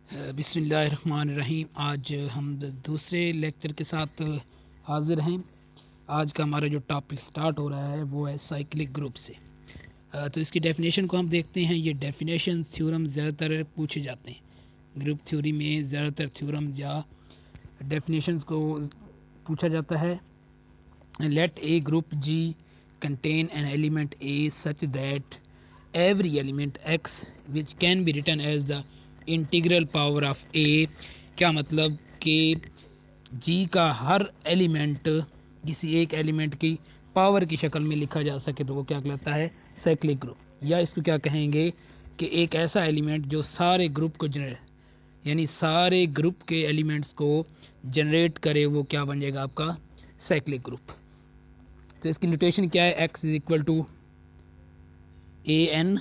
बिस्मिल्लाहिर्रहमानिर्रहीम। आज हम दूसरे लेक्चर के साथ हाजिर हैं। आज का हमारा जो टॉपिक स्टार्ट हो रहा है वो है साइक्लिक ग्रुप से। तो इसकी डेफिनेशन को हम देखते हैं। ये डेफिनेशन थ्योरम ज़्यादातर पूछे जाते हैं। ग्रुप थ्योरी में ज़्यादातर थ्योरम या डेफिनेशंस को पूछा जाता है। Let a group G contain an element A such that every element X which can be written as the integral power of A. क्या मतलब कि जी का हर एलिमेंट किसी एक एलिमेंट की पावर की शक्ल में लिखा जा सके तो वो क्या कहलाता है, साइक्लिक ग्रुप। या इसको क्या कहेंगे कि एक ऐसा एलिमेंट जो सारे ग्रुप को जनरेट यानी सारे ग्रुप के एलिमेंट्स को जनरेट करे, वो क्या बन जाएगा आपका साइक्लिक ग्रुप। तो इसकी नोटेशन क्या है, x is equal to a n,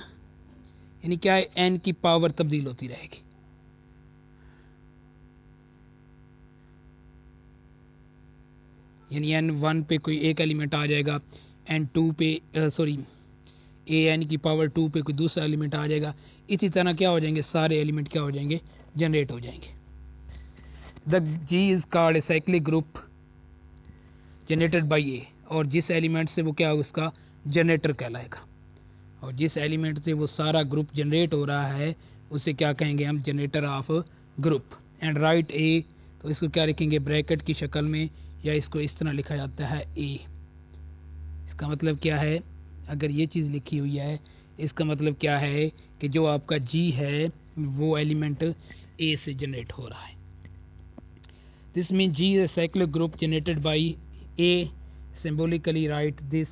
यानी क्या है, एन की पावर तब्दील होती रहेगी। यानी एन वन पे कोई एक एलिमेंट आ जाएगा, एन टू पे ए एन की पावर टू पे कोई दूसरा एलिमेंट आ जाएगा। इसी तरह क्या हो जाएंगे, सारे एलिमेंट क्या हो जाएंगे, जनरेट हो जाएंगे। The G is called a cyclic group generated by A, और जिस एलिमेंट से वो क्या होगा, उसका जनरेटर कहलाएगा। और जिस एलिमेंट से वो सारा ग्रुप जनरेट हो रहा है उसे क्या कहेंगे हम, generator of group. And write A, तो इसको क्या लिखेंगे, ब्रैकेट की शक्ल में, या इसको इस तरह लिखा जाता है ए। इसका मतलब क्या है, अगर ये चीज़ लिखी हुई है इसका मतलब क्या है कि जो आपका जी है वो एलिमेंट ए से जनरेट हो रहा है। This mean G is a cyclic group generated by a, symbolically write this.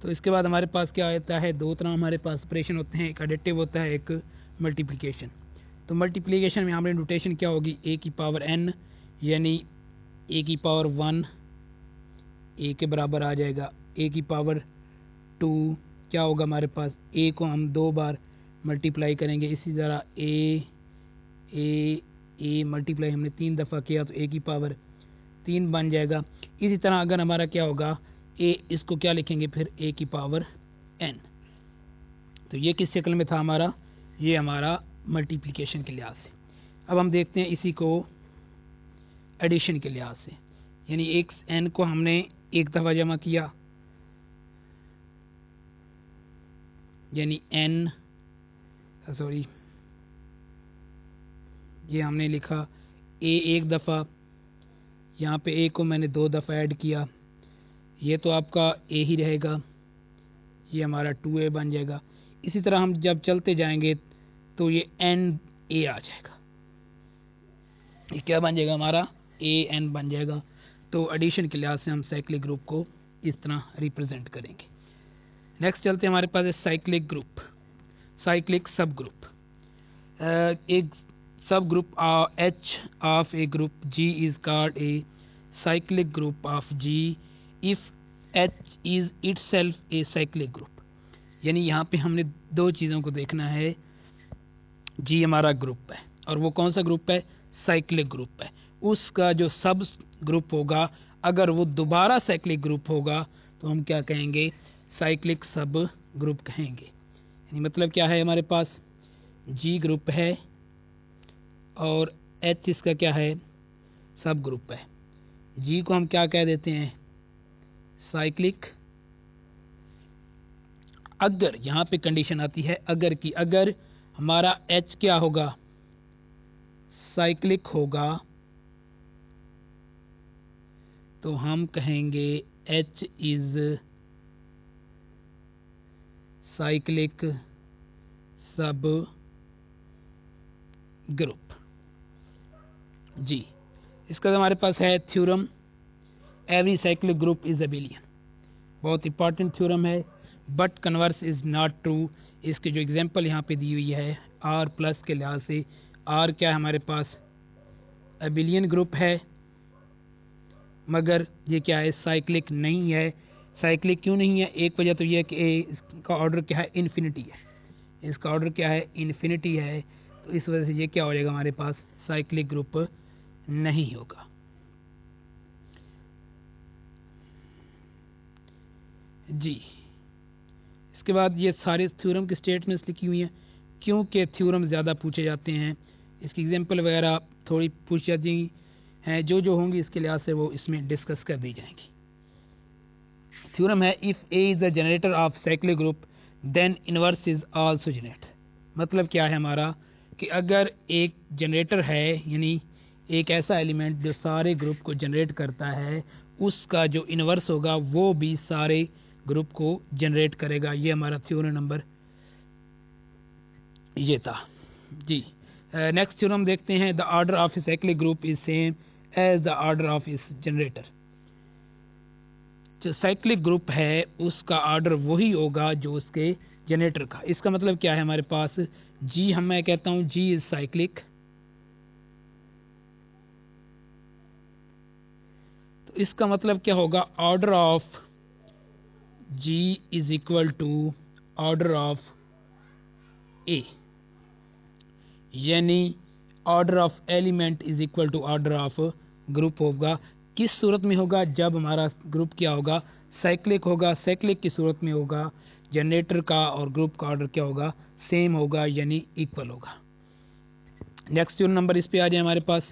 तो इसके बाद हमारे पास क्या होता है, दो तरह हमारे पास ऑपरेशन होते हैं, एक एडिटिव होता है, एक मल्टीप्लिकेशन। तो मल्टीप्लिकेशन में हमारी नोटेशन क्या होगी, ए की पावर एन, यानी ए की पावर वन ए के बराबर आ जाएगा। ए की पावर टू क्या होगा हमारे पास, ए को हम दो बार मल्टीप्लाई करेंगे, इसी तरह ए मल्टीप्लाई हमने तीन दफ़ा किया तो ए की पावर तीन बन जाएगा। इसी तरह अगर हमारा क्या होगा, ए, इसको क्या लिखेंगे फिर, ए की पावर एन। तो ये किस शक्ल में था हमारा, ये हमारा मल्टीप्लिकेशन के लिहाज से। अब हम देखते हैं इसी को एडिशन के लिहाज से, यानी एक एन को हमने एक दफ़ा जमा किया, यानी एन ये हमने लिखा ए एक दफ़ा, यहाँ पे ए को मैंने दो दफ़ा ऐड किया, ये तो आपका ए ही रहेगा, ये हमारा 2a बन जाएगा। इसी तरह हम जब चलते जाएंगे तो ये एन ए आ जाएगा, ये क्या बन जाएगा हमारा, ए एन बन जाएगा। तो एडिशन के लिहाज से हम साइक्लिक ग्रुप को इस तरह रिप्रेजेंट करेंगे। नेक्स्ट चलते हैं, हमारे पास है cyclic group, cyclic subgroup. एक subgroup H of a group G is called a cyclic group of G if H is itself a cyclic group. यानी यहाँ पे हमने दो चीज़ों को देखना है, जी हमारा ग्रुप है और वो कौन सा ग्रुप है, साइक्लिक ग्रुप है। उसका जो सब ग्रुप होगा, अगर वो दोबारा साइक्लिक ग्रुप होगा तो हम क्या कहेंगे, साइक्लिक सब ग्रुप कहेंगे। यानी मतलब क्या है, हमारे पास जी ग्रुप है और एच इसका क्या है, सब ग्रुप है। जी को हम क्या कह देते हैं, साइक्लिक। अगर यहाँ पे कंडीशन आती है अगर की, अगर हमारा एच क्या होगा, साइक्लिक होगा, तो हम कहेंगे H is cyclic subgroup जी। इसका हमारे पास है theorem, every cyclic group is abelian. बहुत इंपॉर्टेंट थ्योरम है, but converse is not true. इसके जो एग्जांपल यहाँ पे दी हुई है, आर प्लस के लिहाज से, आर क्या है हमारे पास, अबेलियन ग्रुप है, मगर ये क्या है, साइक्लिक नहीं है। साइक्लिक क्यों नहीं है, एक वजह तो ये है कि इसका ऑर्डर क्या है, इन्फिनिटी है। इसका ऑर्डर क्या है, इन्फिनिटी है, तो इस वजह से ये क्या हो जाएगा, हमारे पास साइक्लिक ग्रुप नहीं होगा जी। इसके बाद ये सारे थ्योरम की स्टेटमेंट्स लिखी हुई हैं, क्योंकि थ्योरम ज़्यादा पूछे जाते हैं इसकी एग्जांपल वगैरह थोड़ी पूछ जाती हैं, जो होंगी इसके लिहाज से वो इसमें डिस्कस कर दी जाएंगी। थ्योरम है if a is the generator of cyclic group then inverse is also generate. मतलब क्या है हमारा कि अगर एक जनरेटर है, यानी एक ऐसा एलिमेंट जो सारे ग्रुप को जनरेट करता है, उसका जो इनवर्स होगा वो भी सारे ग्रुप को जनरेट करेगा। ये हमारा थ्योरम नंबर ये था जी। नेक्स्ट थ्योरम देखते हैं, the order of a cyclic group is same as the order of इस जनरेटर। जो साइक्लिक ग्रुप है उसका ऑर्डर वही होगा जो उसके जनरेटर का। इसका मतलब क्या है हमारे पास जी, मैं कहता हूं जी इज साइक्लिक, तो इसका मतलब क्या होगा, order of G is equal to order of A, यानी order of element is equal to order of group होगा। किस सूरत में होगा, जब हमारा ग्रुप क्या होगा, साइक्लिक होगा। साइक्लिक की सूरत में होगा जनरेटर का और ग्रुप का ऑर्डर क्या होगा, सेम होगा, यानी इक्वल होगा। नेक्स्ट नंबर इस पे आ जाए हमारे पास,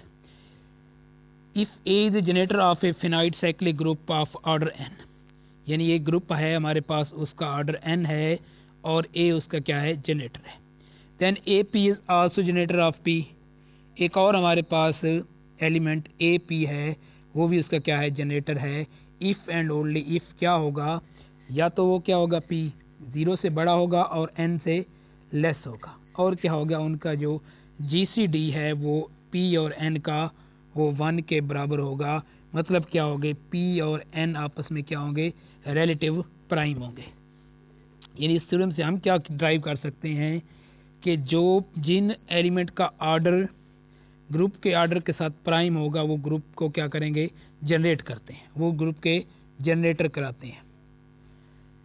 if A is generator of a finite cyclic group of order N, यानी एक ग्रुप है हमारे पास, उसका ऑर्डर एन है और ए उसका क्या है, जनरेटर है। Then a p is also generator of p, एक और हमारे पास एलिमेंट ए पी है, वो भी उसका क्या है, जनरेटर है। इफ एंड ओनली इफ क्या होगा, या तो वो क्या होगा, पी 0 से बड़ा होगा और एन से लेस होगा, और क्या होगा, उनका जो जीसीडी है वो पी और एन का वो 1 के बराबर होगा। मतलब क्या होंगे, पी और एन आपस में क्या होंगे, रिलेटिव प्राइम होंगे। यानी इस थ्योरम से हम क्या ड्राइव कर सकते हैं कि जिन एलिमेंट का ऑर्डर ग्रुप के ऑर्डर के साथ प्राइम होगा वो ग्रुप को क्या करेंगे, जनरेट करते हैं, वो ग्रुप के जनरेटर कराते हैं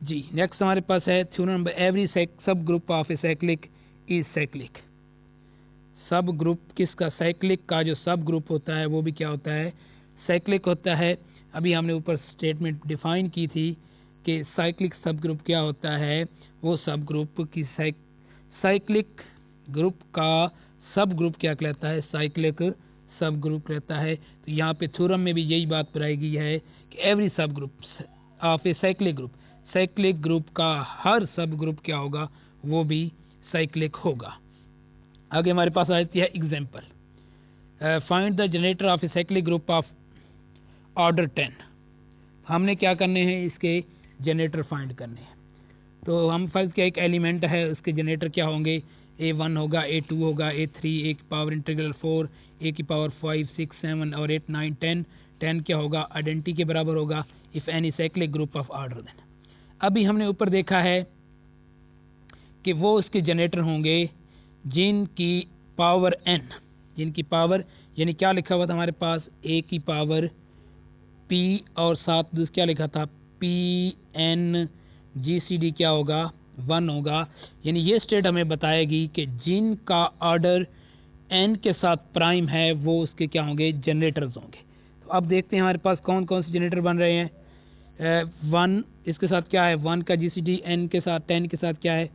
जी। नेक्स्ट हमारे पास है थ्योरम नंबर, एवरी सब group of a cyclic is cyclic. सब ग्रुप किसका, साइक्लिक का जो सब ग्रुप होता है वो भी क्या होता है, साइक्लिक होता है। अभी हमने ऊपर स्टेटमेंट डिफाइन की थी कि साइक्लिक सब ग्रुप क्या होता है, वो सब ग्रुप की साइक्लिक ग्रुप का सब ग्रुप क्या कहलाता है, साइक्लिक सब ग्रुप कहता है। तो यहाँ पे थ्योरम में भी यही बात बताई गई है कि एवरी सब group of a cyclic group, cyclic group का हर सब ग्रुप क्या होगा, वो भी साइक्लिक होगा। आगे हमारे पास आती है example, find the generator of a cyclic group of order 10। हमने क्या करने हैं, इसके जनरेटर फाइंड करने हैं। तो हम फर्ज क्या, एक एलिमेंट है, उसके जनरेटर क्या होंगे, A1 होगा, A2 होगा, A3, ए की पावर इंटीग्रल 4, ए की पावर 5, 6, 7 और 8, 9, 10। 10 क्या होगा, आइडेंटिटी के बराबर होगा if any cyclic group of order. Then अभी हमने ऊपर देखा है कि वो उसके जनरेटर होंगे जिनकी पावर n, जिनकी पावर, यानी क्या लिखा हुआ था हमारे पास, a की पावर p और साथ क्या लिखा था, p n gcd क्या होगा, 1 होगा। यानी ये स्टेट हमें बताएगी कि जिनका ऑर्डर n के साथ प्राइम है वो उसके क्या होंगे, जनरेटर्स होंगे। तो अब देखते हैं हमारे पास कौन कौन से जनरेटर बन रहे हैं। 1 इसके साथ क्या है, 1 का जीसीडी n के साथ 10 के साथ क्या है,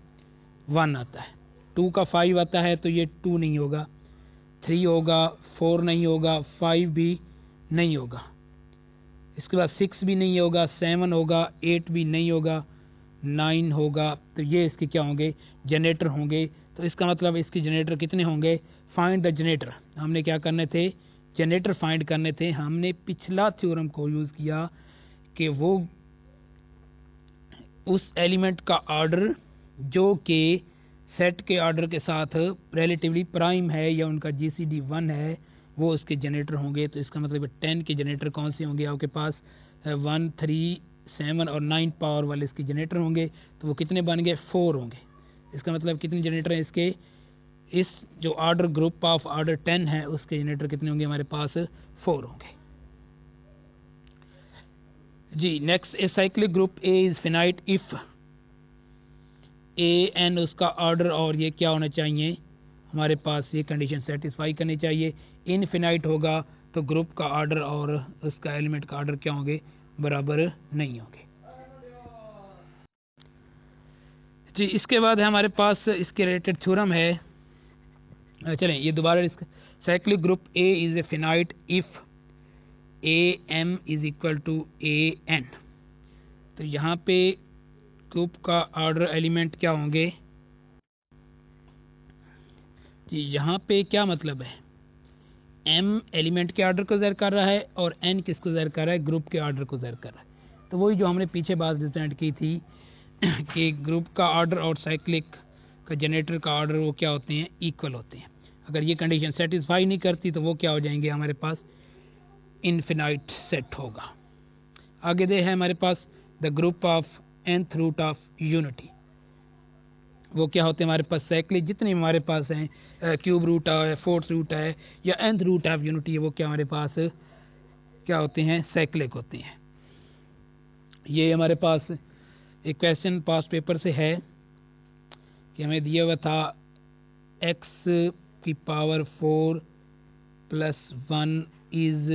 1 आता है। 2 का 5 आता है तो ये 2 नहीं होगा, 3 होगा, 4 नहीं होगा, 5 भी नहीं होगा, इसके बाद 6 भी नहीं होगा, 7 होगा, 8 भी नहीं होगा, 9 होगा। तो ये इसके क्या होंगे, जनरेटर होंगे। तो इसका मतलब इसके जनरेटर कितने होंगे, फाइंड द जनरेटर। हमने क्या करने थे, जनरेटर फाइंड करने थे। हमने पिछला थ्योरम को यूज़ किया कि वो उस एलिमेंट का ऑर्डर जो कि सेट के ऑर्डर के साथ रिलेटिवली प्राइम है या उनका जीसीडी 1 है, वो उसके जनरेटर होंगे। तो इसका मतलब 10 के जनरेटर कौन से होंगे आपके पास, 1, 3, 7 और 9 पावर वाले इसके जनरेटर होंगे। तो वो कितने बन गए, 4 होंगे। इसका मतलब कितने जनरेटर हैं इसके, इस जो ऑर्डर ग्रुप ऑफ ऑर्डर 10 है उसके जनरेटर कितने होंगे हमारे पास, 4 होंगे जी। Next, a cyclic group a is finite if a n उसका ऑर्डर और ये क्या होना चाहिए हमारे पास, ये कंडीशन सेटिस्फाई करनी चाहिए। इनफिनाइट होगा तो ग्रुप का ऑर्डर और उसका एलिमेंट का ऑर्डर क्या होंगे, बराबर नहीं होंगे जी। इसके बाद है हमारे पास इसके रिलेटेड थ्योरम है, चलें ये दोबारा इसका cyclic group a is a finite if a M is equal to a n. तो यहाँ पे ग्रुप का ऑर्डर एलिमेंट क्या होंगे जी, यहाँ पे क्या मतलब है, एम एलिमेंट के ऑर्डर को ज़र कर रहा है और एन किसको ज़र कर रहा है, ग्रुप के ऑर्डर को ज़र कर रहा है। तो वही जो हमने पीछे बात रिप्रेजेंट की थी कि ग्रुप का ऑर्डर और साइक्लिक का जनरेटर का ऑर्डर वो क्या होते हैं, इक्वल होते हैं। अगर ये कंडीशन सेटिस्फाई नहीं करती तो वो क्या हो जाएंगे, हमारे पास इनफिनाइट सेट होगा। आगे दे है हमारे पास the group of nth root of unity, वो क्या होते हैं हमारे पास साइक्लिक जितने हमारे पास हैं, क्यूब रूट है, फोर्थ रूट है या nth रूट ऑफ यूनिटी है, वो क्या हमारे पास क्या होते हैं, साइक्लिक होते हैं। ये हमारे पास एक क्वेश्चन पास पेपर से है कि हमें दिया हुआ था x की पावर 4 प्लस 1 इज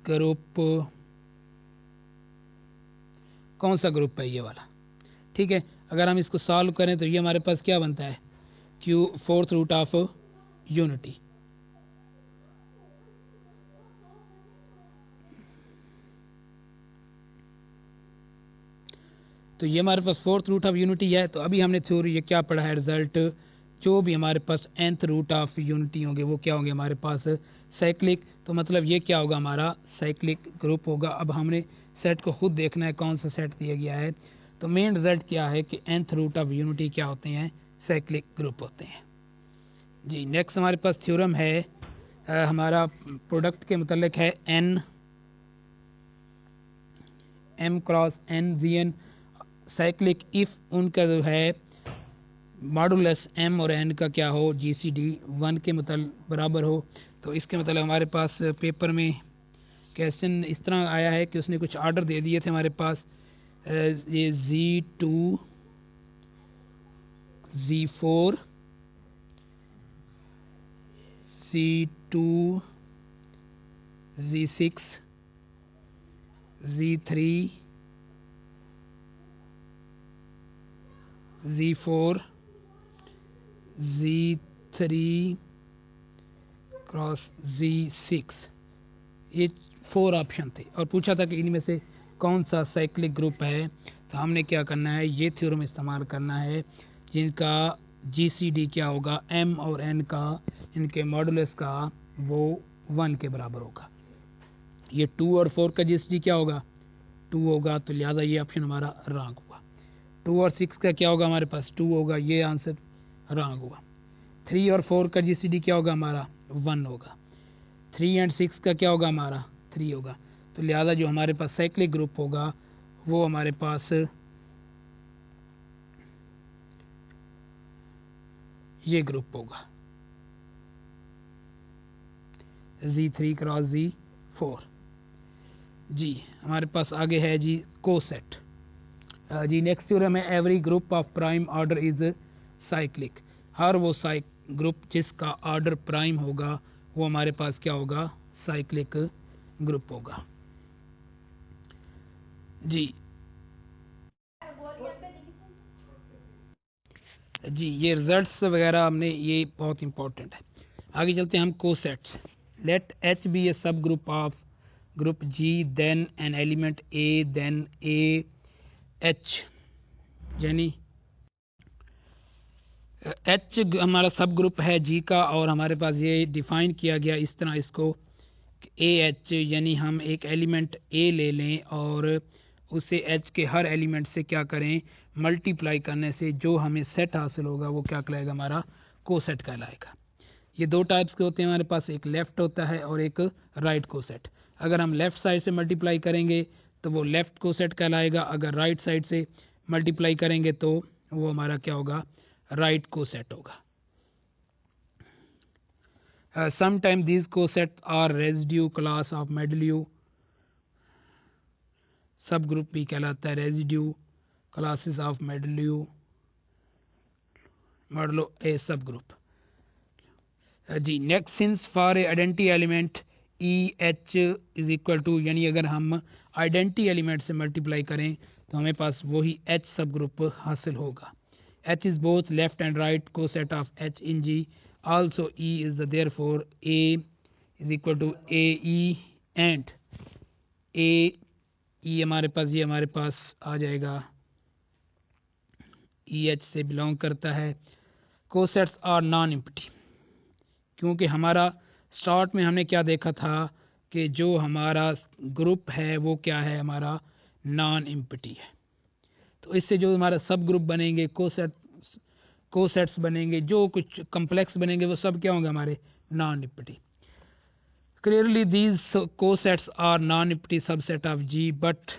ग्रुप, कौन सा ग्रुप है ये वाला, ठीक है। अगर हम इसको सॉल्व करें तो ये हमारे पास क्या बनता है, q fourth root of unity. तो ये हमारे पास फोर्थ रूट ऑफ यूनिटी है। तो अभी हमने थ्योरी ये क्या पढ़ा है, रिजल्ट जो भी हमारे पास nth रूट ऑफ यूनिटी होंगे वो क्या होंगे हमारे पास साइक्लिक। तो मतलब ये क्या होगा, हमारा साइक्लिक ग्रुप होगा। अब हमने सेट को खुद देखना है कौन सा सेट दिया गया है। तो मेन रिजल्ट क्या है कि nth रूट ऑफ यूनिटी क्या होते हैं, साइक्लिक ग्रुप होते हैं जी। नेक्स्ट हमारे पास थ्योरम है हमारा प्रोडक्ट के मुतल्लिक है, n m cross n Vn cyclic if उनका जो है मॉडुलस m और n का क्या हो, GCD 1 के बराबर हो। तो इसके मतलब हमारे पास पेपर में क्वेश्चन इस तरह आया है कि उसने कुछ ऑर्डर दे दिए थे हमारे पास, ये Z2 Z4 C2 Z6 Z3 Z4 Z3 cross Z6, ये 4 ऑप्शन थे और पूछा था कि इनमें से कौन सा साइक्लिक ग्रुप है। तो हमने क्या करना है, ये थ्योरम इस्तेमाल करना है जिनका GCD क्या होगा, m और n का, इनके मॉडुलस का वो 1 के बराबर होगा। ये 2 और 4 का GCD क्या होगा, 2 होगा, तो लिहाजा ये ऑप्शन हमारा रॉन्ग हुआ। 2 और 6 का क्या होगा, हमारे पास 2 होगा, ये आंसर रॉन्ग हुआ। 3 और 4 का GCD क्या होगा, हमारा 1 होगा। 3 एंड 6 का क्या होगा, हमारा 3 होगा। तो लिहाजा जो हमारे पास साइक्लिक ग्रुप होगा वो हमारे पास ये ग्रुप होगा, Z3 क्रॉस Z4 जी। हमारे पास आगे है जी कोसेट जी। नेक्स्ट थ्योरम है, every group of prime order is cyclic, हर वो ग्रुप जिसका ऑर्डर प्राइम होगा वो हमारे पास क्या होगा, साइक्लिक ग्रुप होगा जी। जी ये रिजल्ट्स वगैरह हमने, ये बहुत इंपॉर्टेंट है। आगे चलते हैं हम cosets. Let H be a subgroup of group G then an element A then A H, यानी H हमारा सब ग्रुप है G का और हमारे पास ये डिफाइन किया गया इस तरह इसको, AH यानी हम एक एलिमेंट A ले लें और उसे H के हर एलिमेंट से क्या करें, मल्टीप्लाई करने से जो हमें सेट हासिल होगा वो क्या कहलाएगा, हमारा कोसेट कहलाएगा। ये 2 टाइप्स के होते हैं हमारे पास, एक लेफ्ट होता है और एक राइट कोसेट। अगर हम लेफ्ट साइड से मल्टीप्लाई करेंगे तो वो लेफ्ट कोसेट कहलाएगा, अगर राइट साइड से मल्टीप्लाई करेंगे तो वो हमारा क्या होगा, राइट कोसेट होगा। Sometimes these cosets are residue class of modulo, subgroup भी कहलाता है residue classes of modulo a subgroup ji. Next since for a identity element EH is equal to, यानी अगर हम आइडेंटिटी एलिमेंट से multiply करें तो हमें पास वही H सब ग्रुप हासिल होगा। H is both left and right coset of H in G, also E is the therefore A is equal to AE and AE हमारे पास ये हमारे पास आ जाएगा EH से बिलोंग करता है। कोसेट्स आर नॉन एम्प्टी, क्योंकि हमारा स्टार्ट में हमने क्या देखा था कि जो हमारा ग्रुप है वो क्या है, हमारा नॉन एम्प्टी है। तो इससे जो हमारा सब ग्रुप बनेंगे, कोसेट्स बनेंगे, जो कुछ कम्प्लेक्स बनेंगे वो सब क्या होंगे, हमारे non empty. Clearly these cosets are non empty subset of G but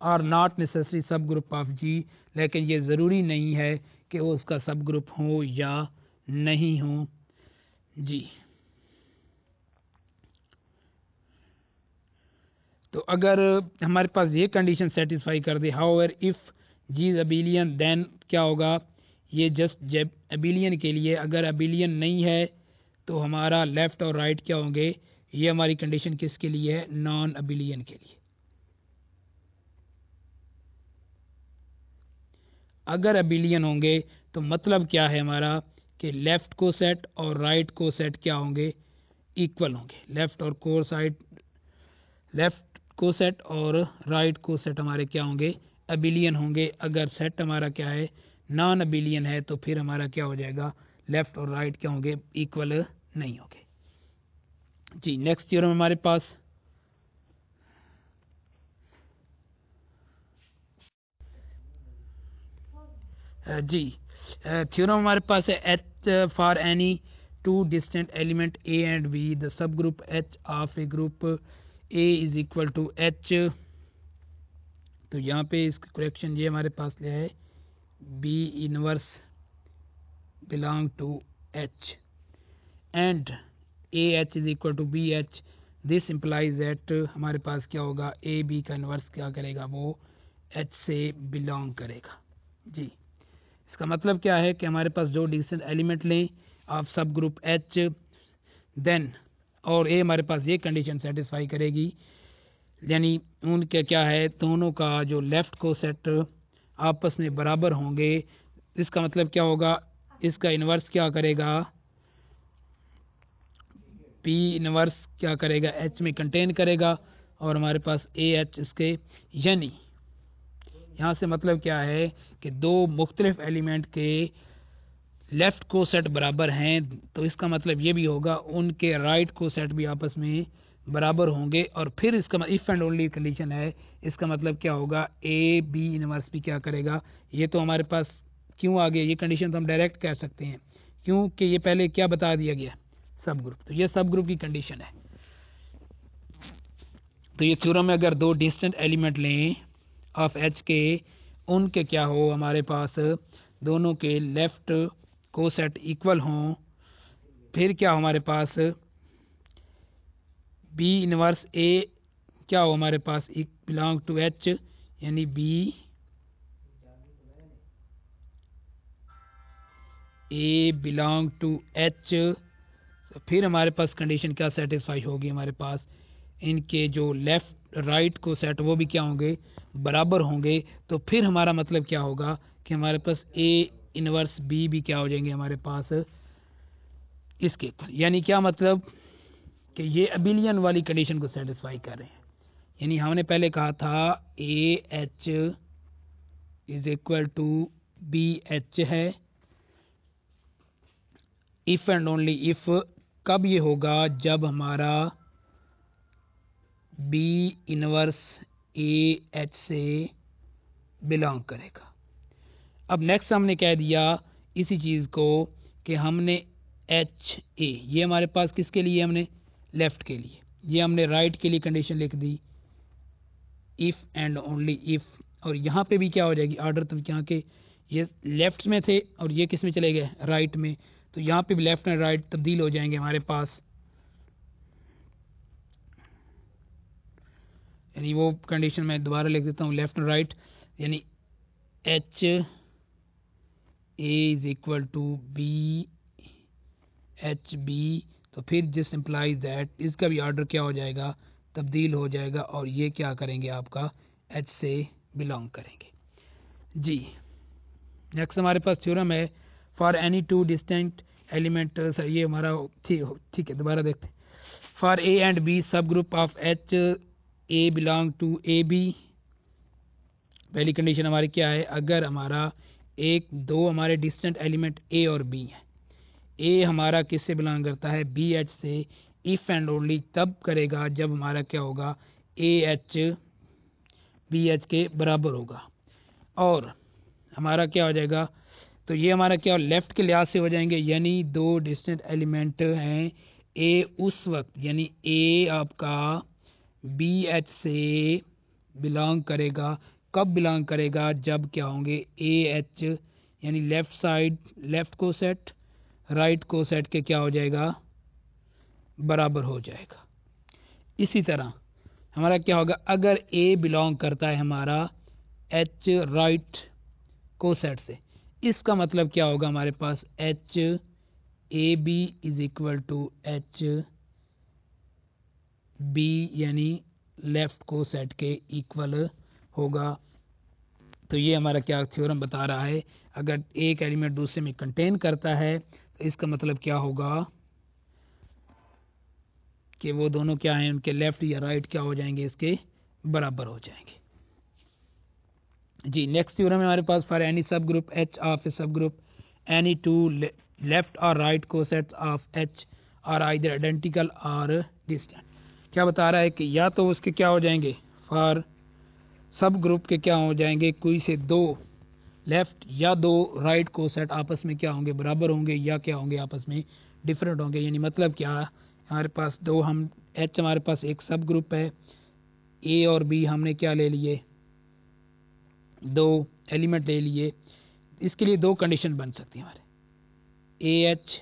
are not necessary subgroup of G, लेकिन ये ज़रूरी नहीं है कि वो उसका सब ग्रुप हो या नहीं हो जी। तो अगर हमारे पास ये कंडीशन सेटिस्फाई कर दे, however if G is abelian, then क्या होगा, ये जस्ट अबिलियन के लिए। अगर अबिलियन नहीं है तो हमारा लेफ़्ट और राइट क्या होंगे, ये हमारी कंडीशन किसके लिए है, नॉन अबिलियन के लिए। अगर अबिलियन होंगे तो मतलब क्या है हमारा कि लेफ़्ट कोसेट और राइट कोसेट क्या होंगे, इक्वल होंगे। लेफ़्ट कोसेट और राइट कोसेट हमारे क्या होंगे, अबिलियन होंगे। अगर सेट हमारा क्या है, नॉन अबिलियन है, तो फिर हमारा क्या हो जाएगा, लेफ़्ट और राइट क्या होंगे, इक्वल नहीं होंगे जी। नेक्स्ट थ्योरम हमारे पास जी, थ्योरम हमारे पास है H for any two distant element A and B, the subgroup H of a group A is equal to H। तो यहाँ पे इसका करेक्शन ये हमारे पास लिया है, B inverse belong to H and AH is equal to BH। This implies that हमारे पास क्या होगा, AB का इनवर्स क्या करेगा, वो H से बिलोंग करेगा जी। इसका मतलब क्या है कि हमारे पास जो डिस्टेंट एलिमेंट लें of subgroup H, then और A हमारे पास ये कंडीशन सेटिस्फाई करेगी, यानी उनके क्या है, दोनों का जो लेफ़्ट कोसेट आपस में बराबर होंगे। इसका मतलब क्या होगा, इसका इन्वर्स क्या करेगा, P इन्वर्स क्या करेगा, H में कंटेन करेगा, और हमारे पास AH इसके, यानी यहाँ से मतलब क्या है कि दो मुख्तलिफ एलिमेंट के लेफ़्ट कोसेट बराबर हैं, तो इसका मतलब ये भी होगा उनके राइट कोसेट भी आपस में बराबर होंगे। और फिर इसका इफ़ एंड ओनली कंडीशन है, इसका मतलब क्या होगा, ए बी इनवर्स भी क्या करेगा। ये तो हमारे पास क्यों आ गया, ये कंडीशन तो हम डायरेक्ट कह सकते हैं, क्योंकि ये पहले क्या बता दिया गया, सब ग्रुप। तो ये सब ग्रुप की कंडीशन है। तो ये थ्योरम में अगर दो डिस्टेंट एलिमेंट लें ऑफ H के, उनके क्या हो, हमारे पास दोनों के लेफ़्ट कोसेट इक्वल हों, फिर क्या हो हमारे पास B इनवर्स A क्या हो हमारे पास, बिलोंग टू H, यानी B A belong to H। तो फिर हमारे पास कंडीशन क्या सेटिस्फाई होगी, हमारे पास इनके जो लेफ़्ट राइट कोसेट वो भी क्या होंगे, बराबर होंगे। तो फिर हमारा मतलब क्या होगा कि हमारे पास A इनवर्स B भी क्या हो जाएंगे हमारे पास इसके, यानी क्या मतलब कि ये अबिलियन वाली कंडीशन को सेटिस्फाई कर रहे हैं। यानी हमने पहले कहा था AH is equal to BH है, इफ़ एंड ओनली इफ़ कब ये होगा, जब हमारा B इनवर्स AH से बिलोंग करेगा। अब नेक्स्ट हमने कह दिया इसी चीज़ को कि हमने HA, ये हमारे पास किसके लिए, हमने लेफ़्ट के लिए, ये हमने राइट के लिए कंडीशन लिख दी, इफ़ एंड ओनली इफ़। और यहाँ पे भी क्या हो जाएगी, ऑर्डर तो यहाँ के ये लेफ़्ट में थे और ये किस में चले गए, राइट में। तो यहाँ पे भी लेफ़्ट एंड राइट तब्दील हो जाएंगे हमारे पास, यानी वो कंडीशन मैं दोबारा लिख देता हूँ, लेफ़्ट एंड राइट, यानी H A is equal to B H B। तो फिर जिस इम्प्लाइज दैट इसका भी ऑर्डर क्या हो जाएगा, तब्दील हो जाएगा, और ये क्या करेंगे, आपका H से बिलोंग करेंगे जी। नेक्स्ट हमारे पास थ्योरम है for any two distinct element, sir ये हमारा ठीक है, दोबारा देखते हैं। For a and b subgroup of H a belong to a b, पहली कंडीशन हमारी क्या है, अगर हमारा दो हमारे डिस्टेंट एलिमेंट ए और बी है, ए हमारा किससे बिलोंग करता है, बी एच से, इफ एंड ओनली तब करेगा जब हमारा क्या होगा, ए एच बी एच के बराबर होगा। और हमारा क्या हो जाएगा, तो ये हमारा क्या लेफ्ट के लिहाज से हो जाएंगे, यानी दो डिस्टेंट एलिमेंट हैं ए उस वक्त, यानी ए आपका बी एच से बिलोंग करेगा, कब बिलोंग करेगा, जब क्या होंगे ए एच यानी लेफ्ट साइड लेफ्ट को सेट राइट को सेट के क्या हो जाएगा, बराबर हो जाएगा। इसी तरह हमारा क्या होगा, अगर ए बिलोंग करता है हमारा एच राइट को सेट से, इसका मतलब क्या होगा, हमारे पास H a b is equal to H b यानी लेफ्ट को सेट के इक्वल होगा। तो ये हमारा क्या थ्योरम बता रहा है, अगर एक एलिमेंट दूसरे में कंटेन करता है तो इसका मतलब क्या होगा कि वो दोनों क्या हैं, उनके लेफ्ट या राइट क्या हो जाएंगे, इसके बराबर हो जाएंगे। जी नेक्स्ट थ्योरम है हमारे पास, फॉर एनी सब ग्रुप एच ऑफ ए सब ग्रुप एनी टू लेफ्ट और right cosets of H R either identical और डिस्टेंट। क्या बता रहा है कि या तो उसके क्या हो जाएंगे, फॉर सब ग्रुप के क्या हो जाएंगे, कोई से दो लेफ्ट या दो राइट कोसेट आपस में क्या होंगे, बराबर होंगे, या क्या होंगे, आपस में डिफरेंट होंगे। यानी मतलब क्या, हमारे पास दो हम एच हमारे पास एक सब ग्रुप है, ए और बी हमने क्या ले लिए, दो एलिमेंट ले लिए। इसके लिए दो कंडीशन बन सकती है हमारे, a H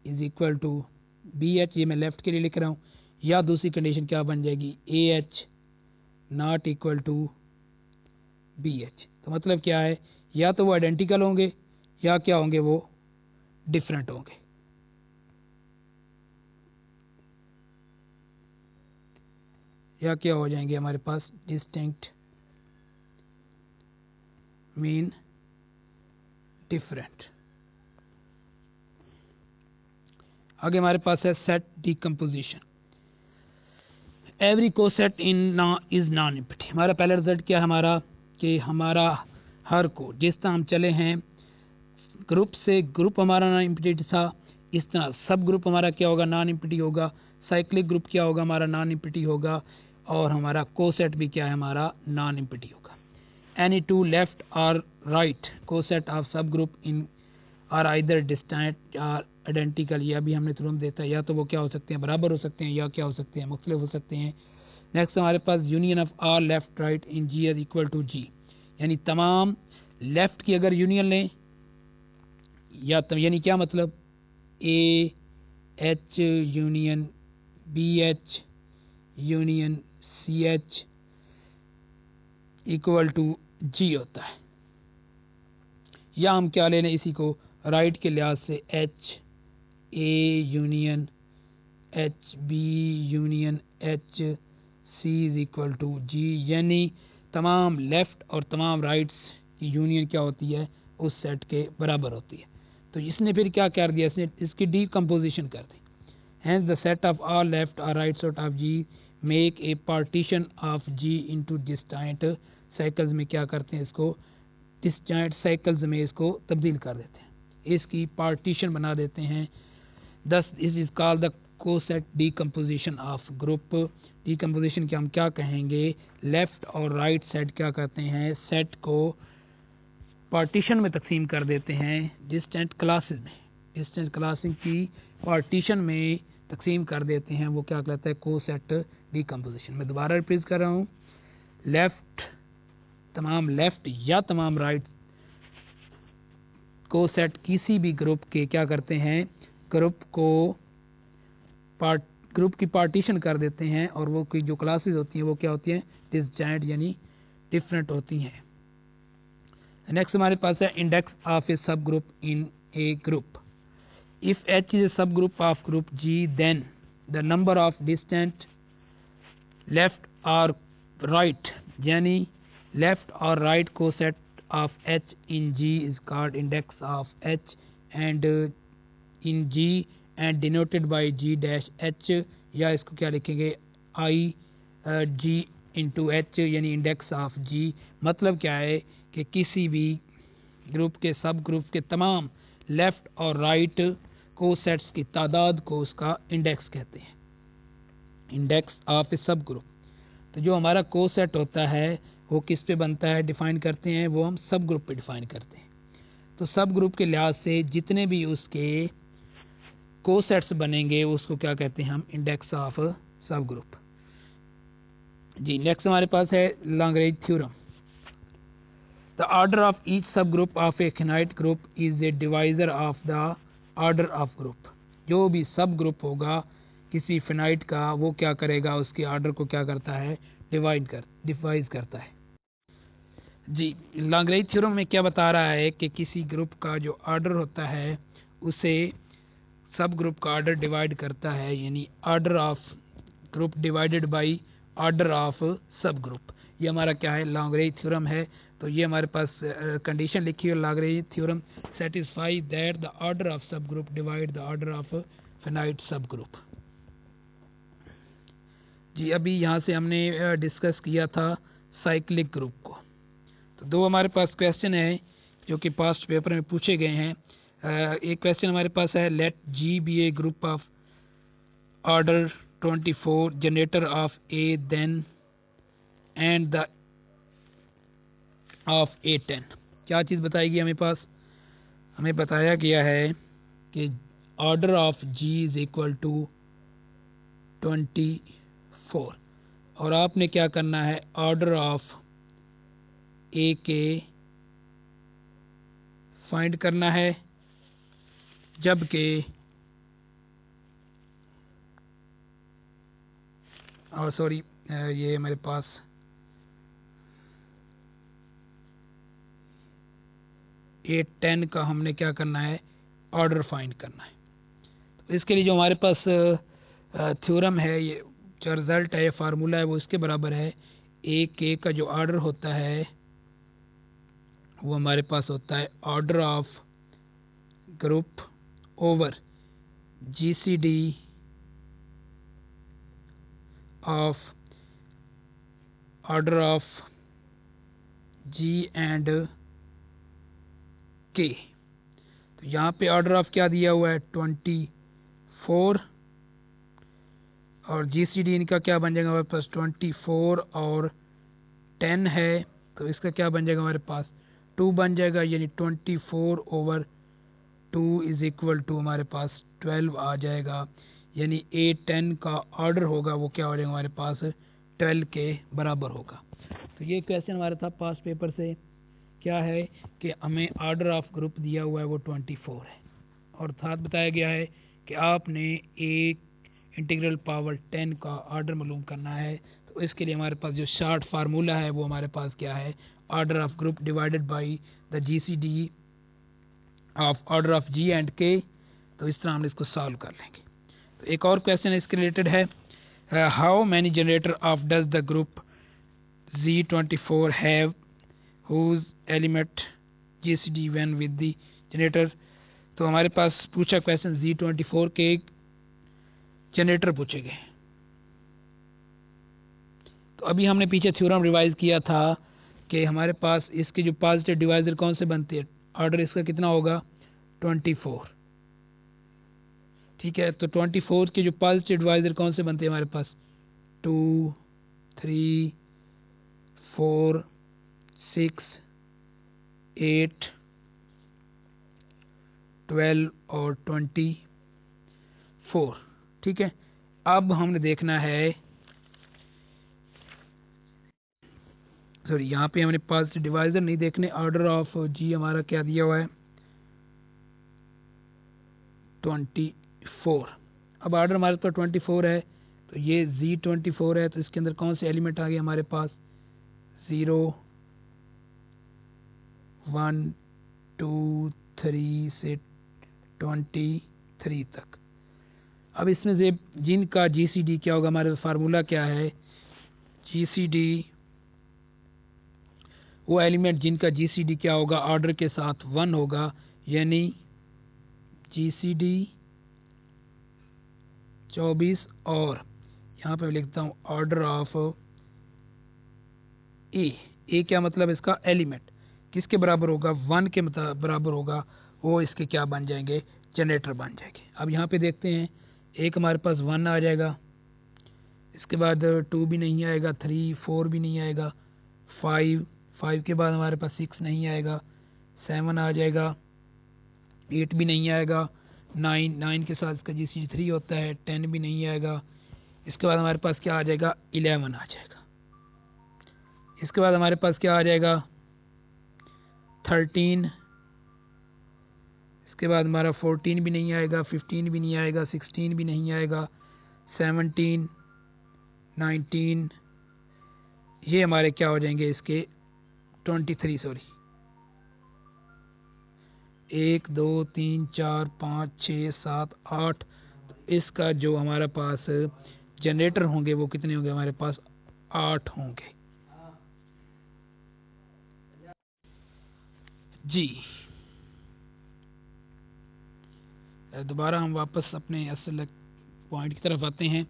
is equal to b H, ये मैं लेफ्ट के लिए लिख रहा हूँ, या दूसरी कंडीशन क्या बन जाएगी, a H not equal to b H. तो मतलब क्या है, या तो वो आइडेंटिकल होंगे या क्या होंगे, वो डिफरेंट होंगे। या क्या हो जाएंगे हमारे पास, डिस्टिंक्ट मीन डिफरेंट। आगे हमारे पास है सेट डीकम्पोजिशन, एवरी कोसेट इन ना इज नॉन एम्प्टी। हमारा पहला रिजल्ट क्या है हमारा, कि हमारा हर को जिस तरह हम चले हैं ग्रुप से ग्रुप हमारा नॉन एम्प्टी था, इस तरह सब ग्रुप हमारा क्या होगा, नॉन एम्प्टी होगा। साइक्लिक ग्रुप क्या होगा, हमारा नॉन एम्प्टी होगा, और हमारा कोसेट भी क्या है, हमारा नॉन एम्प्टी होगा। एनी टू लेफ्ट और right coset of subgroup in are either distant or identical, यह भी हमने तुरंत देता है, या तो वो क्या हो सकते हैं, बराबर हो सकते हैं, या क्या हो सकते हैं, मुख्तलिफ हो सकते हैं। नेक्स्ट हमारे पास union of or left right in G is equal to G, यानी तमाम लेफ्ट की अगर यूनियन लें, या यानी क्या मतलब, a H union b H union c H equal to G होता है। या हम क्या ले लें इसी को राइट के लिहाज से, H a union H b union H c is equal to G, यानी तमाम लेफ्ट और तमाम राइट्स की यूनियन क्या होती है, उस सेट के बराबर होती है। तो इसने फिर क्या कर दिया, इसने इसकी डीकम्पोजिशन कर दी। Hence the set of all left और right set of G make a partition of G into distinct cycles में क्या करते हैं, इसको डिस्टाइंट साइकिल्स में इसको तब्दील कर देते हैं, इसकी पार्टीशन बना देते हैं। दस this is called the coset decomposition of group. Decomposition के हम क्या कहेंगे, लेफ्ट और राइट सेट क्या करते हैं, सेट को पार्टीशन में तकसीम कर देते हैं, डिस्टेंट क्लासेस में, डिस्टेंट क्लासेस की पार्टीशन में तकसीम कर देते हैं, वो क्या कहलाता है, कोसेट डीकम्पोजिशन। मैं दोबारा रिपीट कर रहा हूँ, लेफ्ट तमाम लेफ्ट या तमाम राइट को सेट किसी भी ग्रुप के क्या करते हैं, ग्रुप की पार्टीशन कर देते हैं, और वो की जो क्लासेस होती हैं वो क्या होती हैं, डिस्जॉइंट यानी डिफरेंट होती हैं। नेक्स्ट हमारे पास है index of a subgroup in a group. If H is a subgroup of group G, then the number of distinct left और राइट, यानी लेफ्ट और राइट को set of H in G is called index of H and in G and denoted by G dash H, या इसको क्या लिखेंगे I G into H यानी index of G। मतलब क्या है कि किसी भी ग्रुप के सब ग्रुप के तमाम लेफ्ट और राइट को सेट्स की तादाद को उसका इंडेक्स कहते हैं, इंडेक्स ऑफ ए सब ग्रुप। तो जो हमारा को सेट होता है वो किस पे बनता है, डिफाइन करते हैं, वो हम सब ग्रुप पे डिफाइन करते हैं। तो सब ग्रुप के लिहाज से जितने भी उसके को सेट्स बनेंगे उसको क्या कहते हैं हम, index of subgroup. Ji next हमारे पास है Lagrange theorem. The order of each subgroup of a finite group is a divisor of the order of group. जो भी सब ग्रुप होगा किसी फिनाइट का वो क्या करेगा, उसके ऑर्डर को क्या करता है, डिवाइज करता है। जी लैग्रेंज थ्योरम में क्या बता रहा है कि किसी ग्रुप का जो ऑर्डर होता है उसे सब ग्रुप का ऑर्डर डिवाइड करता है, यानी order of group divided by order of सब ग्रुप। ये हमारा क्या है, लैग्रेंज थ्योरम है। तो ये हमारे पास कंडीशन लिखी है Lagrange theorem satisfy that the order of subgroup divide the order of finite subgroup. जी अभी यहाँ से हमने डिस्कस किया था साइक्लिक ग्रुप को। तो दो हमारे पास क्वेश्चन है जो कि पास्ट पेपर में पूछे गए हैं। एक क्वेश्चन हमारे पास है, let G be a group of order 24 generator of a then and the of a 10। क्या चीज़ बताएगी हमें पास, हमें बताया गया है कि order of G is equal to 24 और आपने क्या करना है, ऑर्डर ऑफ ए के फाइंड करना है, जबकि और सॉरी ये मेरे पास A10 का हमने क्या करना है, ऑर्डर फाइंड करना है। तो इसके लिए जो हमारे पास थ्योरम है, ये जो रिजल्ट है, फार्मूला है, वो इसके बराबर है। ए के का जो ऑर्डर होता है वो हमारे पास होता है order of group over GCD of order of G and K। तो यहाँ पे ऑर्डर ऑफ क्या दिया हुआ है, 24 और GCD इनका क्या बन जाएगा हमारे पास, 24 और 10 है, तो इसका क्या बन जाएगा हमारे पास, 2 बन जाएगा, यानी 24 ओवर 2 इज इक्वल टू हमारे पास 12 आ जाएगा। यानी A10 का ऑर्डर होगा वो क्या हो जाएगा हमारे पास, 12 के बराबर होगा। तो ये क्वेश्चन हमारा था पास पेपर से, क्या है कि हमें ऑर्डर ऑफ ग्रुप दिया हुआ है वो 24 है और साथ बताया गया है कि आपने एक इंटीग्रल पावर 10 का ऑर्डर मालूम करना है। तो इसके लिए हमारे पास जो शॉर्ट फार्मूला है वो हमारे पास क्या है, order of group divided by the GCD of order of G and K। तो इस तरह हम इसको सॉल्व कर लेंगे। तो एक और क्वेश्चन इसके रिलेटेड है, how many generator off does the group Z24 have whose element GCD when with the generator। तो हमारे पास पूछा क्वेश्चन Z24 के जनरेटर पूछे गए। तो अभी हमने पीछे थ्योरम रिवाइज किया था कि हमारे पास इसके जो पॉजिटिव डिवाइजर कौन से बनते हैं, ऑर्डर इसका कितना होगा, 24। ठीक है, तो 24 के जो पॉजिटिव डिवाइजर कौन से बनते हैं हमारे पास, 2, 3, 4, 6, 8, 12 और 24। ठीक है, अब हमने देखना है, सॉरी यहाँ पे हमने पॉजिटिव डिवाइजर नहीं देखने, ऑर्डर ऑफ जी हमारा क्या दिया हुआ है, 24। अब ऑर्डर हमारे पास 24 है, तो ये Z24 है, तो इसके अंदर कौन से एलिमेंट आ गए हमारे पास, 0, 1, 2, 3 से 23 तक। अब इसमें से जिनका GCD क्या होगा, हमारे फार्मूला क्या है, GCD वो एलिमेंट जिनका जीसीडी क्या होगा, ऑर्डर के साथ 1 होगा, यानी जीसीडी 24, और यहाँ पे लिखता हूँ ऑर्डर ऑफ ए क्या मतलब इसका, एलिमेंट किसके बराबर होगा, 1 के बराबर होगा, वो इसके क्या बन जाएंगे, जनरेटर बन जाएंगे। अब यहाँ पे देखते हैं, एक हमारे पास 1 आ जाएगा, इसके बाद 2 भी नहीं आएगा, 3 4 भी नहीं आएगा, 5 के बाद हमारे पास 6 नहीं आएगा, 7 आ जाएगा, 8 भी नहीं आएगा, 9 के साथ इसका जीसीडी 3 होता है, 10 भी नहीं आएगा, इसके बाद हमारे पास क्या आ जाएगा, 11 आ जाएगा, इसके बाद हमारे पास क्या आ जाएगा, 13, इसके बाद हमारा 14 भी नहीं आएगा, 15 भी नहीं आएगा, 16 भी नहीं आएगा, 17, 19, ये हमारे क्या हो जाएंगे इसके 23, सॉरी 1 2 3 4 5 6 7 8, इसका जो हमारे पास जनरेटर होंगे वो कितने होंगे, हमारे पास 8 होंगे जी। दोबारा हम वापस अपने असल पॉइंट की तरफ आते हैं।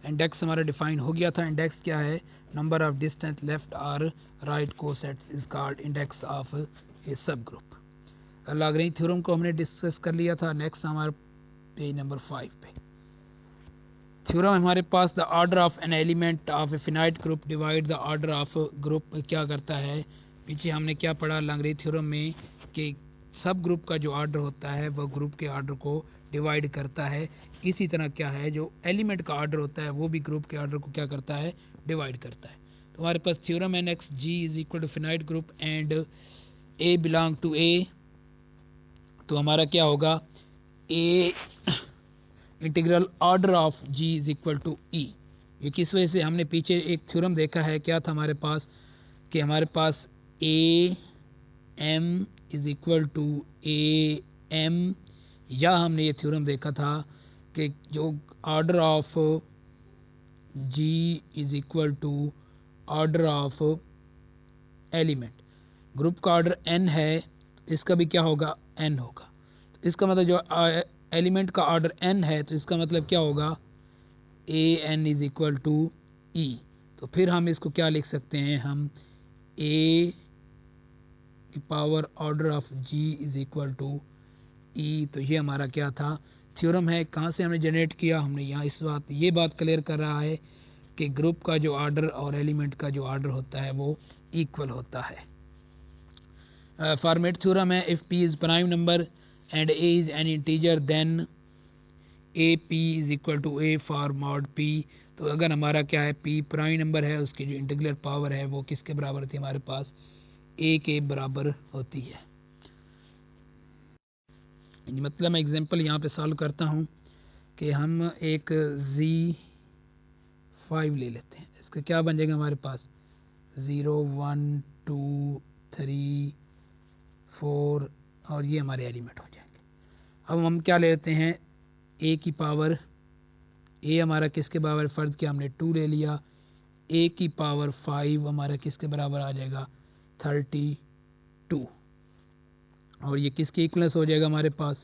इंडेक्स हमारा डिफाइन हो गया था। इंडेक्स क्या है, नंबर ऑफ डिस्टेंस लेफ्ट और right cosets is called index of a subgroup. Lagrange theorem को हमने डिस्कस कर लिया था। नेक्स्ट हमारे पेज नंबर 5 पे थ्योरम हमारे पास, the order of an element of a finite group divide the order of group क्या करता है। पीछे हमने क्या पढ़ा लाग्रेंज थ्योरम में कि सब ग्रुप का जो ऑर्डर होता है वह ग्रुप के ऑर्डर को डिवाइड करता है। इसी तरह क्या है, जो एलिमेंट का ऑर्डर होता है वो भी ग्रुप के ऑर्डर को क्या करता है, डिवाइड करता है। तो हमारे पास थ्योरम है next, G is equal to finite group and a belong to a. तो हमारा क्या होगा, a integral order of G is equal to e. ये किस वजह से, हमने पीछे एक थ्योरम देखा है, क्या था हमारे पास कि हमारे पास a M is equal to a M, या हमने ये थ्योरम देखा था कि जो order of G is equal to order of element, group का ऑर्डर n है, इसका भी क्या होगा, n होगा। तो इसका मतलब जो एलिमेंट का ऑर्डर n है, तो इसका मतलब क्या होगा, A N is equal to e. तो फिर हम इसको क्या लिख सकते हैं, हम ए की power order of G is equal to e. तो ये हमारा क्या था, थ्योरम है। कहाँ से हमने जनरेट किया, हमने यहाँ इस ये बात क्लियर कर रहा है कि ग्रुप का जो ऑर्डर और एलिमेंट का जो ऑर्डर होता है वो इक्वल होता है। फॉर्मेट थ्योरम है, if p is prime number and a is an integer then a p is equal to a for mod p। तो अगर हमारा क्या है, p प्राइम नंबर है, उसकी जो इंटीग्रल पावर है वो किसके बराबर थी, हमारे पास a के बराबर होती है। मतलब मैं एग्जांपल यहाँ पे सॉल्व करता हूँ कि हम एक Z5 ले लेते हैं। इसका क्या बन जाएगा हमारे पास, 0 1 2 3 4, और ये हमारे एलिमेंट हो जाएंगे। अब हम क्या लेते हैं, a की पावर, a हमारा किसके बराबर, फर्ज किया हमने 2 ले लिया, a की पावर 5 हमारा किसके बराबर आ जाएगा, 32, और ये किसके इक्वल्स हो जाएगा हमारे पास,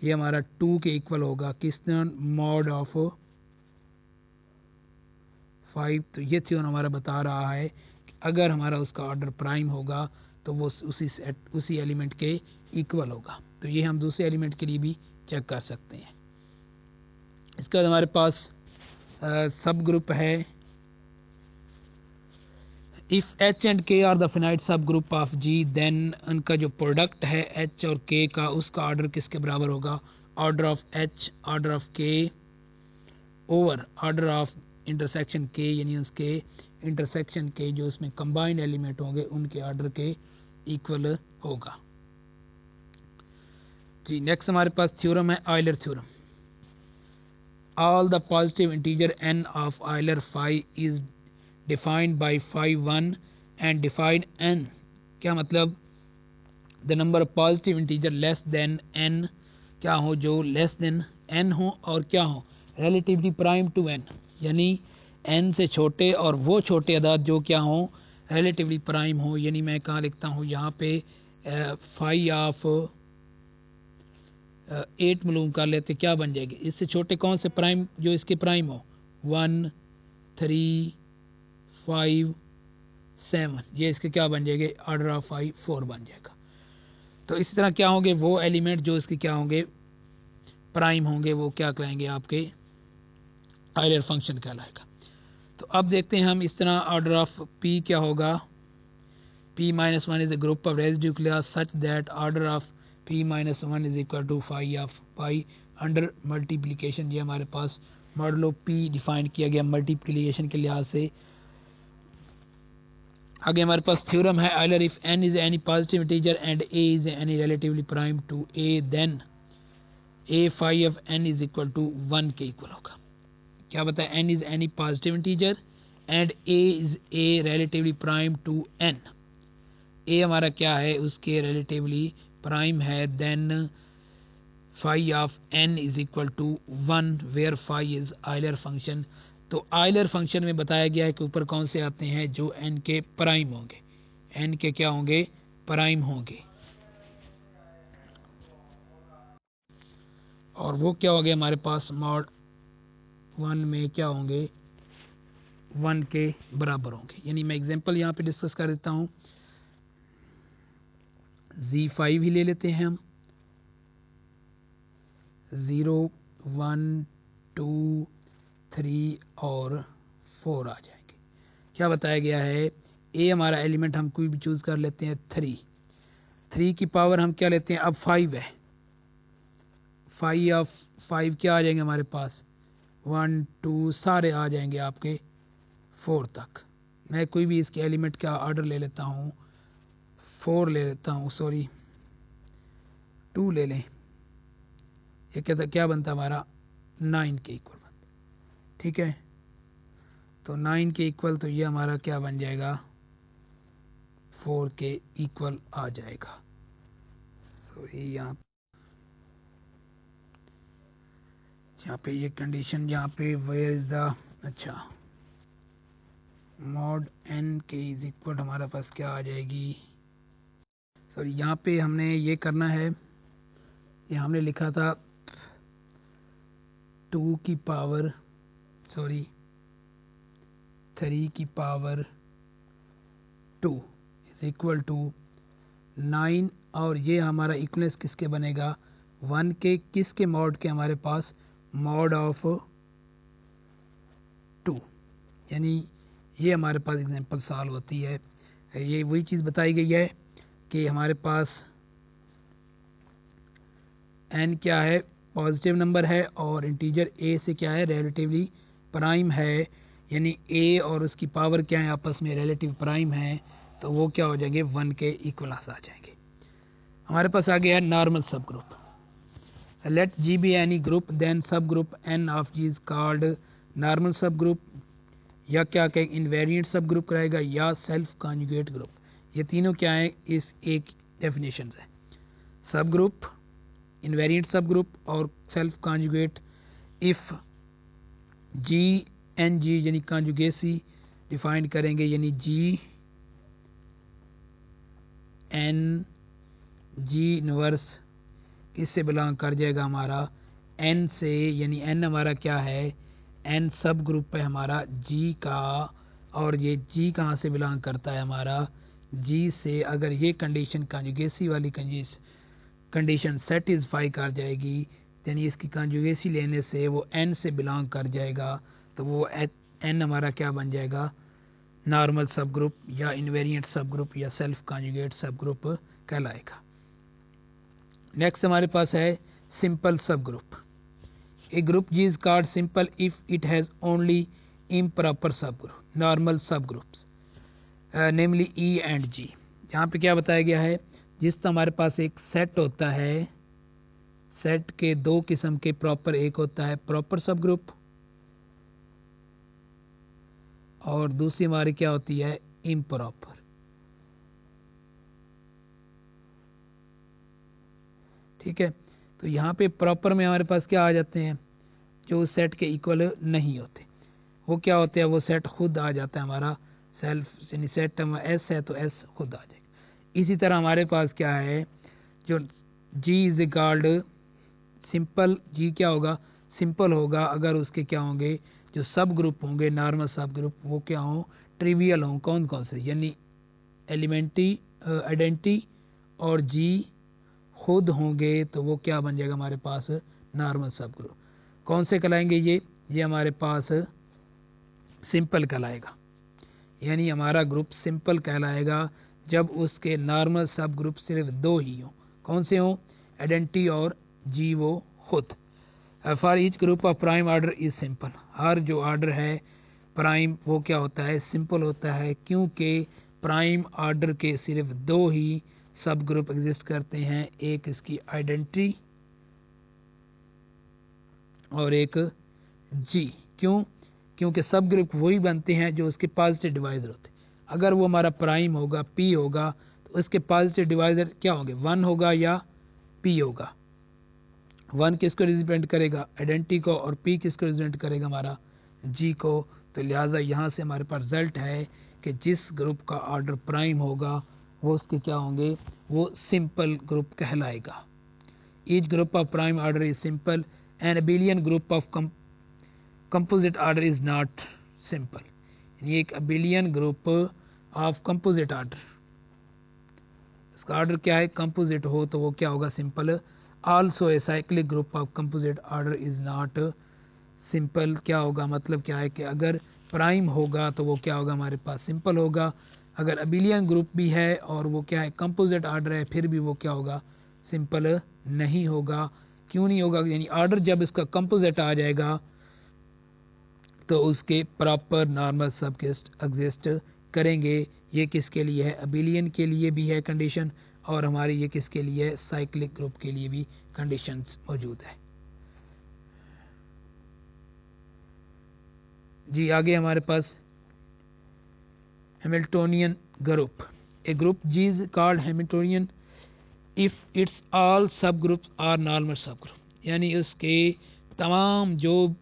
ये हमारा 2 के इक्वल होगा, किसने, मॉड ऑफ 5। तो ये थ्योरम हमारा बता रहा है कि अगर हमारा उसका ऑर्डर प्राइम होगा तो वो उसी एलिमेंट के इक्वल होगा। तो ये हम दूसरे एलिमेंट के लिए भी चेक कर सकते हैं। इसके बाद हमारे पास सब ग्रुप है, if h and k are the finite subgroup of g, then उनका जो प्रोडक्ट है h और k का, उसका ऑर्डर किसके बराबर होगा, order of h order of k over order of intersection k, यानी उसके इंटरसेक्शन के जो उसमें कंबाइंड एलिमेंट होंगे उनके ऑर्डर के इक्वल होगा जी। नेक्स्ट हमारे पास थ्योरम है Euler theorem, all the positive integer n of Euler phi is defined by phi 1 and defined n। क्या मतलब, the number of positive integer less than n क्या हो, जो लेस देन n हो, और क्या हो, रिलेटिवली प्राइम टू n, यानी n से छोटे और वो छोटे अदाद जो क्या हो, रिलेटिवली प्राइम हो, यानी मैं कहाँ लिखता हूँ यहाँ पे फाई ऑफ 8 मालूम कर लेते, क्या बन जाएगी, इससे छोटे कौन से प्राइम जो इसके प्राइम हो, 1 3 5 7, ये इसके क्या बन जाएंगे, ऑर्डर ऑफ 5 4 बन जाएगा। तो इसी तरह क्या होंगे वो एलिमेंट जो इसके क्या होंगे प्राइम होंगे, वो क्या कहेंगे आपके आयलर फंक्शन कहलाएगा। तो अब देखते हैं हम इस तरह ऑर्डर ऑफ पी क्या होगा, p minus 1 is a group of residue class such that order of p minus 1 is equal to phi of pi under multiplication। ये हमारे पास मॉडलो p डिफाइन किया गया मल्टीप्लिकेशन के लिहाज से। आगे हमारे पास थ्योरम है, Euler if n is any positive integer and a is any relatively prime to a then a phi of n is equal to 1 के इक्वल होगा। क्या बताया, n is any positive integer and a is a relatively prime to n, a हमारा क्या है उसके relatively prime है, then phi of n is equal to 1 where phi is Euler function. तो आयलर फंक्शन में बताया गया है कि ऊपर कौन से आते हैं जो n के प्राइम होंगे, n के क्या होंगे प्राइम होंगे, और वो क्या हो गया हमारे पास मॉड 1 में क्या होंगे 1 के बराबर होंगे। यानी मैं एग्जांपल यहाँ पे डिस्कस कर देता हूँ, Z5 ही ले लेते हैं हम, 0 1 2 3 और 4 आ जाएंगे। क्या बताया गया है, ए हमारा एलिमेंट हम कोई भी चूज कर लेते हैं, 3 की पावर हम क्या लेते हैं अब 5 है, 5 ऑफ 5 क्या आ जाएंगे हमारे पास 1 2 सारे आ जाएंगे आपके 4 तक। मैं कोई भी इसके एलिमेंट का ऑर्डर ले लेता हूँ, 4 ले लेता हूँ, सॉरी 2 ले लें, ये क्या बनता हमारा 9 के इक्वल बनता, ठीक है। तो 9 के इक्वल, तो ये हमारा क्या बन जाएगा 4 के इक्वल आ जाएगा। सॉरी यहाँ पे ये कंडीशन यहाँ पे वेयर इज द, अच्छा मॉड n के इज इक्वल हमारे पास क्या आ जाएगी, सॉरी यहाँ पे हमने ये करना है, ये हमने लिखा था 2 की पावर, सॉरी 3 की पावर 2 इज इक्वल टू 9, और ये हमारा इक्वलेंस किसके बनेगा 1 के, किसके मॉड के, हमारे पास मॉड ऑफ 2, यानी ये हमारे पास एग्जांपल सॉल्व होती है। ये वही चीज़ बताई गई है कि हमारे पास n क्या है पॉजिटिव नंबर है और इंटीजर a से क्या है रिलेटिवली प्राइम है, यानी a और उसकी पावर क्या है आपस में रिलेटिव प्राइम है, तो वो क्या हो जाएंगे 1 के इक्वल आ जाएंगे। हमारे पास आ गया है normal subgroup, let G be any group then subgroup n of G is called normal subgroup, या क्या कहें इनवेरिएंट सब ग्रुप करेगा या सेल्फ कॉन्जुगेट ग्रुप। ये तीनों क्या है इस एक डेफिनेशन है, subgroup, invariant subgroup और self conjugate. If G N G यानी कॉन्जुगेसी डिफाइन करेंगे, यानी जी एन जी इनवर्स किससे बिलोंग कर जाएगा हमारा एन से, यानी एन हमारा क्या है एन सब ग्रुप है हमारा जी का, और ये जी कहाँ से बिलोंग करता है हमारा जी से। अगर ये कंडीशन कॉन्जुगेसी वाली कंडीशन सेटिस्फाई कर जाएगी, यानी इसकी कॉन्जुगेसी लेने से वो एन से बिलोंग कर जाएगा, तो वो एन हमारा क्या बन जाएगा नॉर्मल सब ग्रुप या इनवेरिएंट सब ग्रुप या सेल्फ कॉन्जुगेट सब ग्रुप कहलाएगा। नेक्स्ट हमारे पास है simple subgroup. A group G is called simple if it has only improper subgroup normal subgroups namely e and G. यहाँ पे क्या बताया गया है, जिस तरह हमारे पास एक सेट होता है, सेट के दो किस्म के प्रॉपर, एक होता है प्रॉपर सब ग्रुप और दूसरी हमारी क्या होती है इम्प्रॉपर। ठीक है, तो यहाँ पे प्रॉपर में हमारे पास क्या आ जाते हैं जो सेट के इक्वल नहीं होते, वो क्या होते हैं वो सेट खुद आ जाता है हमारा सेल्फ यानी सेट एस है तो एस खुद आ जाएगा। इसी तरह हमारे पास क्या है, जो जी इज इक्वल्ड सिंपल, जी क्या होगा, सिंपल होगा अगर उसके क्या होंगे, जो सब ग्रुप होंगे नॉर्मल सब ग्रुप वो क्या हों, ट्रिवियल हों। कौन कौन से, यानी एलिमेंटी आइडेंटिटी और जी खुद होंगे तो वो क्या बन जाएगा हमारे पास, नॉर्मल सब ग्रुप। कौन से कहलाएंगे ये हमारे पास सिंपल कहलाएगा, यानी हमारा ग्रुप सिंपल कहलाएगा जब उसके नॉर्मल सब ग्रुप सिर्फ दो ही हो। कौन से हो, आइडेंटिटी और जी वो खुद। For each group of prime order is simple, हर जो ऑर्डर है प्राइम वो क्या होता है, सिंपल होता है, क्योंकि प्राइम ऑर्डर के सिर्फ दो ही सब ग्रुप एग्जिस्ट करते हैं, एक इसकी आइडेंटिटी और एक जी। क्यों, क्योंकि सब ग्रुप वही बनते हैं जो उसके पॉजिटिव डिवाइजर होते हैं। अगर वो हमारा प्राइम होगा, पी होगा, तो उसके पॉजिटिव डिवाइजर क्या होंगे, 1 होगा या पी होगा। 1 किसको रिप्रेजेंट करेगा, आइडेंटिटी को, और पी किसको रिप्रेजेंट करेगा, हमारा जी को। तो लिहाजा यहाँ से हमारे पास रिजल्ट है कि जिस ग्रुप का ऑर्डर प्राइम होगा वो उसके क्या होंगे, वो सिंपल ग्रुप कहलाएगा। Each group of prime order is simple and abelian group of composite order is not simple. ये एक abelian group of composite order, इसका ऑर्डर क्या है, कंपोजिट हो तो वो क्या होगा, simple. Also a cyclic group of composite order is not simple. क्या होगा, मतलब क्या है कि अगर प्राइम होगा तो वो क्या होगा, हमारे पास सिंपल होगा। अगर अबेलियन ग्रुप भी है और वो क्या है, कंपोजिट ऑर्डर है, फिर भी वो क्या होगा, सिंपल नहीं होगा। क्यों नहीं होगा, यानी ऑर्डर जब इसका कंपोजिट आ जाएगा तो उसके प्रॉपर नॉर्मल सब एग्जिस्ट करेंगे। ये किसके लिए है, अबेलियन के लिए भी है कंडीशन, और हमारी ये किसके लिए है, साइक्लिक ग्रुप के लिए भी कंडीशंस मौजूद है। जी आगे हमारे पास Hamiltonian group. A group G is called Hamiltonian if its all subgroups are normal subgroup, यानी उसके तमाम जो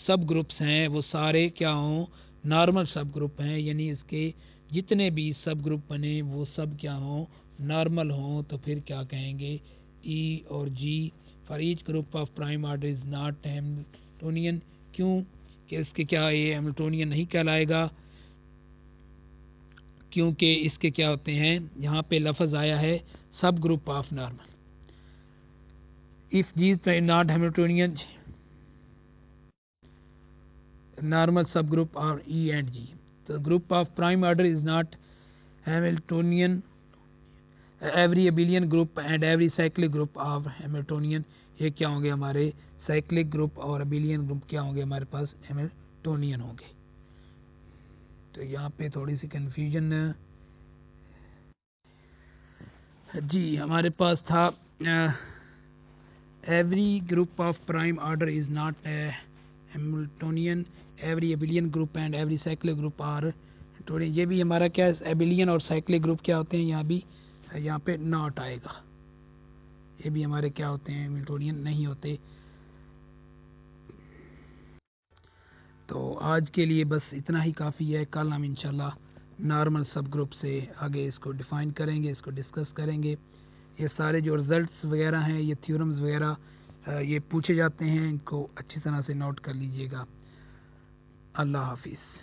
सब ग्रुप्स हैं वो सारे क्या हों, नॉर्मल सब ग्रुप हैं, यानी इसके जितने भी सब ग्रुप बने वो सब क्या हों, नॉर्मल हों। तो फिर क्या कहेंगे, ई और G for each group of prime order is not Hamiltonian. क्यों कि इसके क्या, ये हैमिल्टोनियन नहीं कहलाएगा, क्योंकि इसके क्या होते हैं, यहाँ पे लफ्ज़ आया है subgroup of normal. If G is not Hamiltonian normal subgroup are E and G. The group of prime order is not Hamiltonian. Every abelian group and every cyclic group of Hamiltonian, ये क्या होंगे, हमारे cyclic group और abelian group क्या होंगे, हमारे पास Hamiltonian होंगे। तो यहाँ पे थोड़ी सी कंफ्यूजन जी हमारे पास था, every group of prime order is not Hamiltonian, every abelian group and every cyclic group are. ये भी हमारा क्या है, एबिलियन और साइक्लिक ग्रुप क्या होते हैं, यहाँ भी यहाँ पे नॉट आएगा, ये भी हमारे क्या होते हैं, हैमिल्टोनियन नहीं होते। तो आज के लिए बस इतना ही काफ़ी है। कल हम इंशाल्लाह नॉर्मल सब ग्रुप से आगे इसको डिफ़ाइन करेंगे, इसको डिस्कस करेंगे। ये सारे जो रिज़ल्ट्स वगैरह हैं, ये थ्योरम्स वगैरह ये पूछे जाते हैं, इनको अच्छी तरह से नोट कर लीजिएगा। अल्लाह हाफिज़।